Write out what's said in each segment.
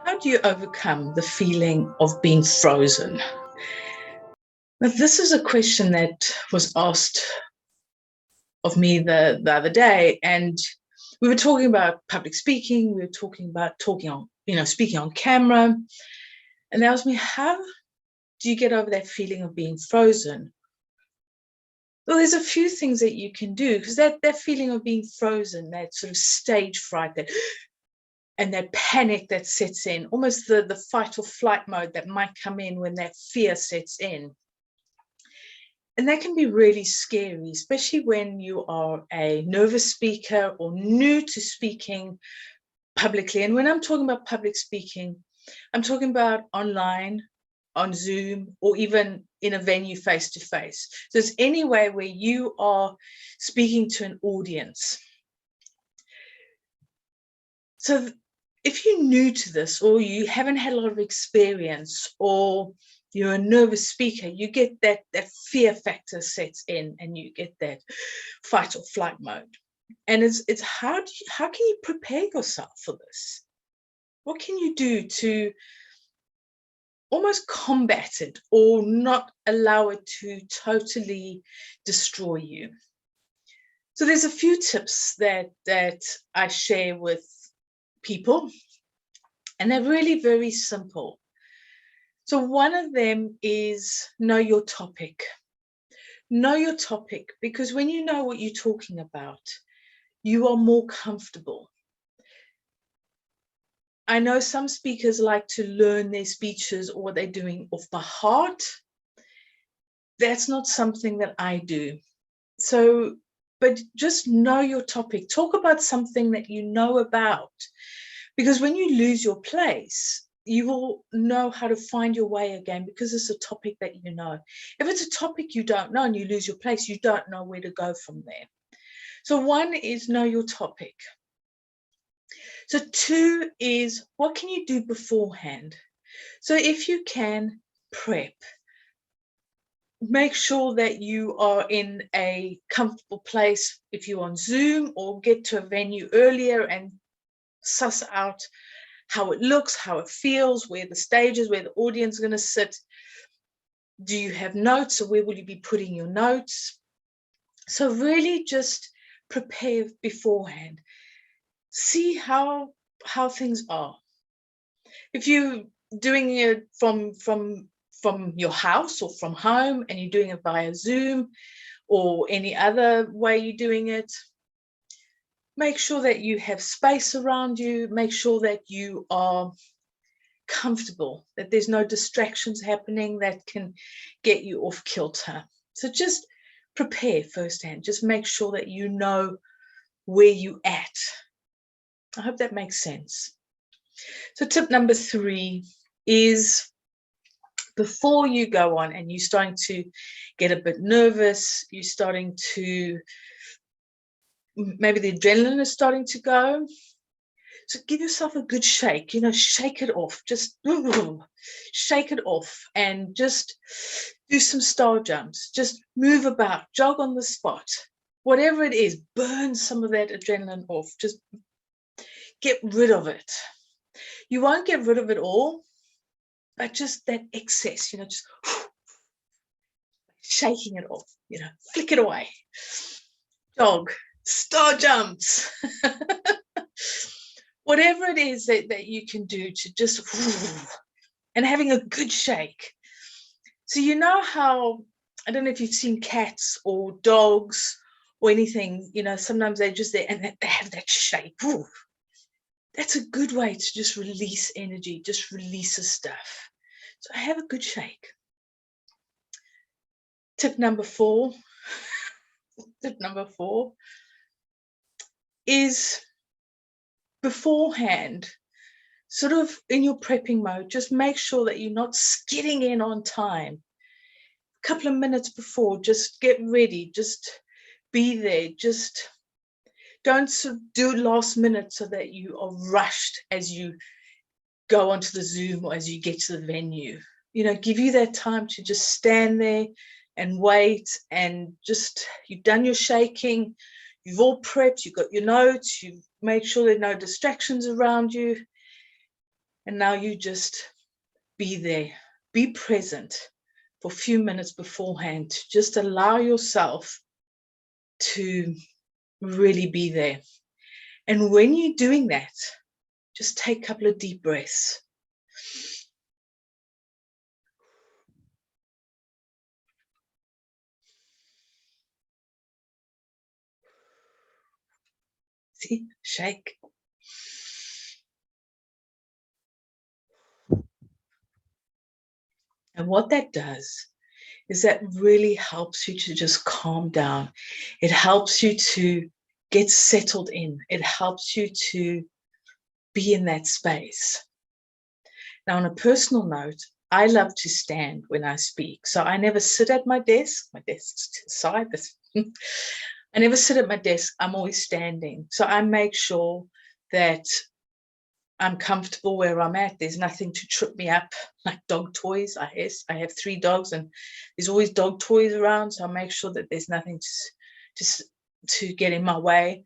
How do you overcome the feeling of being frozen? Now, this is a question that was asked of me the other day, and we were talking about public speaking. We were talking about speaking on camera, and they asked me, how do you get over that feeling of being frozen? Well, there's a few things that you can do, because that feeling of being frozen, that sort of stage fright, and that panic that sets in, almost the fight or flight mode that might come in when that fear sets in. And that can be really scary, especially when you are a nervous speaker or new to speaking publicly. And when I'm talking about public speaking, I'm talking about online, on Zoom, or even in a venue face-to-face. So it's anywhere where you are speaking to an audience. So if you're new to this, or you haven't had a lot of experience, or you're a nervous speaker, you get that fear factor sets in, and you get that fight or flight mode. And it's how can you prepare yourself for this? What can you do to almost combat it, or not allow it to totally destroy you? So there's a few tips that I share with people, and they're really very simple. So one of them is know your topic. Know your topic, because when you know what you're talking about, you are more comfortable. I know some speakers like to learn their speeches or what they're doing off by heart. That's not something that I do. So, but just know your topic. Talk about something that you know about, because when you lose your place, you will know how to find your way again, because it's a topic that you know. If it's a topic you don't know and you lose your place, you don't know where to go from there. So one is know your topic. So two is, what can you do beforehand? So if you can, prep. Make sure that you are in a comfortable place if you're on Zoom, or get to a venue earlier and suss out how it looks, how it feels, where the stage is, where the audience is going to sit. Do you have notes, or where will you be putting your notes? So really just prepare beforehand. See how things are. If you're doing it from your house or from home, and you're doing it via Zoom or any other way you're doing it, make sure that you have space around you. Make sure that you are comfortable, that there's no distractions happening that can get you off kilter. So just prepare firsthand. Just make sure that you know where you're at. I hope that makes sense. So tip number 3 is, before you go on and you're starting to get a bit nervous, you're starting to, maybe the adrenaline is starting to go, so give yourself a good shake, shake it off, just shake it off, and just do some star jumps, just move about, jog on the spot, whatever it is, burn some of that adrenaline off, just get rid of it. You won't get rid of it all, but just that excess, just shaking it off, flick it away. Jog, star jumps. Whatever it is that you can do to just, and having a good shake. So how, I don't know if you've seen cats or dogs or anything, sometimes they're just there and they have that shake. That's a good way to just release energy, just release the stuff. So have a good shake. Tip number 4 is, beforehand, sort of in your prepping mode, just make sure that you're not skidding in on time. A couple of minutes before, just get ready, just be there, just don't sort of do it last minute so that you are rushed as you go onto the Zoom or as you get to the venue. Give you that time to just stand there and wait, and just, you've done your shaking, you've all prepped, you've got your notes, you've made sure there are no distractions around you. And now you just be there, be present for a few minutes beforehand. Just allow yourself to really be there. And when you're doing that, just take a couple of deep breaths. See, shake. And what that does is that really helps you to just calm down. It helps you to get settled in. It helps you to be in that space. Now, on a personal note, I love to stand when I speak. So I never sit at my desk. My desk's to the side. I never sit at my desk. I'm always standing. So I make sure that I'm comfortable where I'm at. There's nothing to trip me up, like dog toys. I have 3 dogs, and there's always dog toys around. So I make sure that there's nothing to get in my way.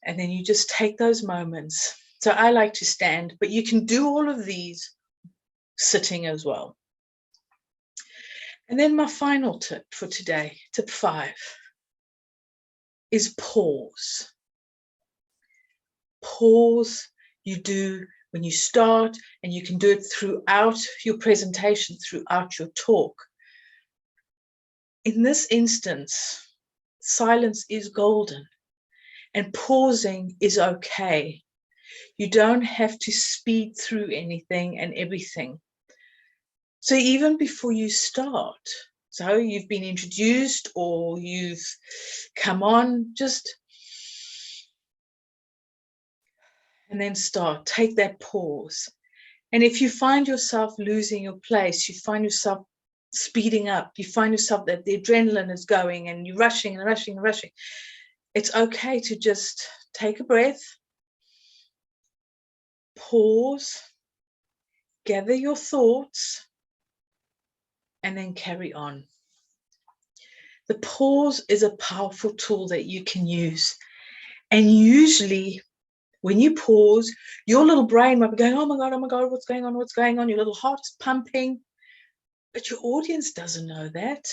And then you just take those moments. So I like to stand, but you can do all of these sitting as well. And then my final tip for today, tip 5, is pause. Pause you do when you start, and you can do it throughout your presentation, throughout your talk. In this instance, silence is golden, and pausing is okay. You don't have to speed through anything and everything. So even before you start, so you've been introduced or you've come on, just, and then start, take that pause. And if you find yourself losing your place, you find yourself speeding up, you find yourself that the adrenaline is going and you're rushing and rushing and rushing, it's okay to just take a breath, pause, gather your thoughts, and then carry on. The pause is a powerful tool that you can use. And usually when you pause, your little brain might be going, oh my God, what's going on? What's going on? Your little heart's pumping. But your audience doesn't know that.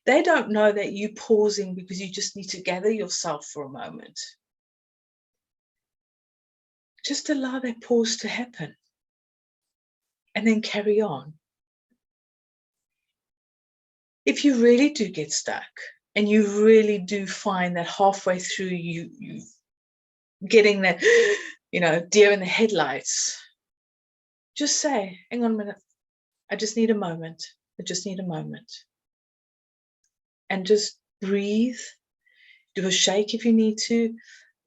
They don't know that you're pausing because you just need to gather yourself for a moment. Just allow that pause to happen and then carry on. If you really do get stuck and you really do find that halfway through you getting that, deer in the headlights, just say, hang on a minute, I just need a moment. I just need a moment. And just breathe. Do a shake if you need to.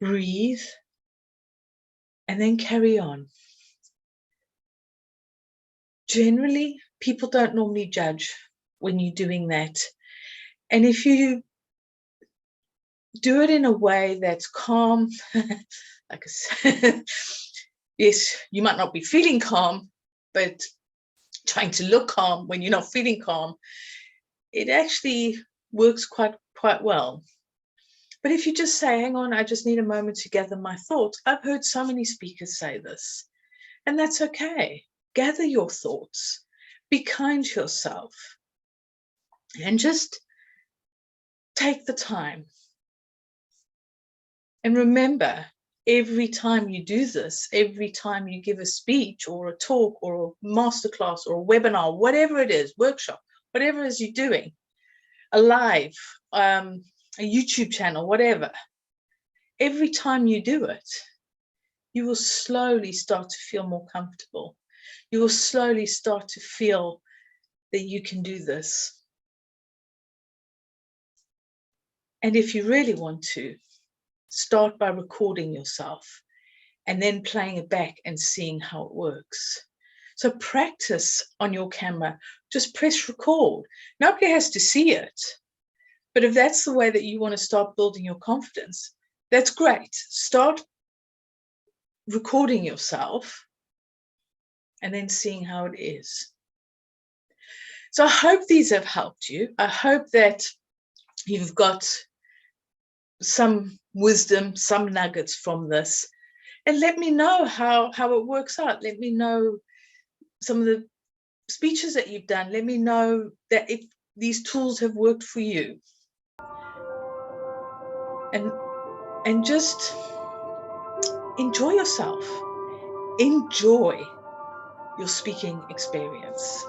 Breathe. And then carry on. Generally, people don't normally judge when you're doing that. And if you do it in a way that's calm, like I said, yes, you might not be feeling calm, but trying to look calm when you're not feeling calm, it actually works quite well. But if you just say, hang on, I just need a moment to gather my thoughts. I've heard so many speakers say this, and that's okay. Gather your thoughts. Be kind to yourself. And just take the time. And remember, every time you do this, every time you give a speech or a talk or a masterclass or a webinar, whatever it is, workshop, whatever it is you're doing, a live, a YouTube channel, whatever, every time you do it, you will slowly start to feel more comfortable. You will slowly start to feel that you can do this. And if you really want to, start by recording yourself and then playing it back and seeing how it works. So practice on your camera. Just press record. Nobody has to see it. But if that's the way that you want to start building your confidence, that's great. Start recording yourself and then seeing how it is. So I hope these have helped you. I hope that you've got some wisdom, some nuggets from this. And let me know how it works out. Let me know some of the speeches that you've done. Let me know that if these tools have worked for you. And just enjoy yourself. Enjoy your speaking experience.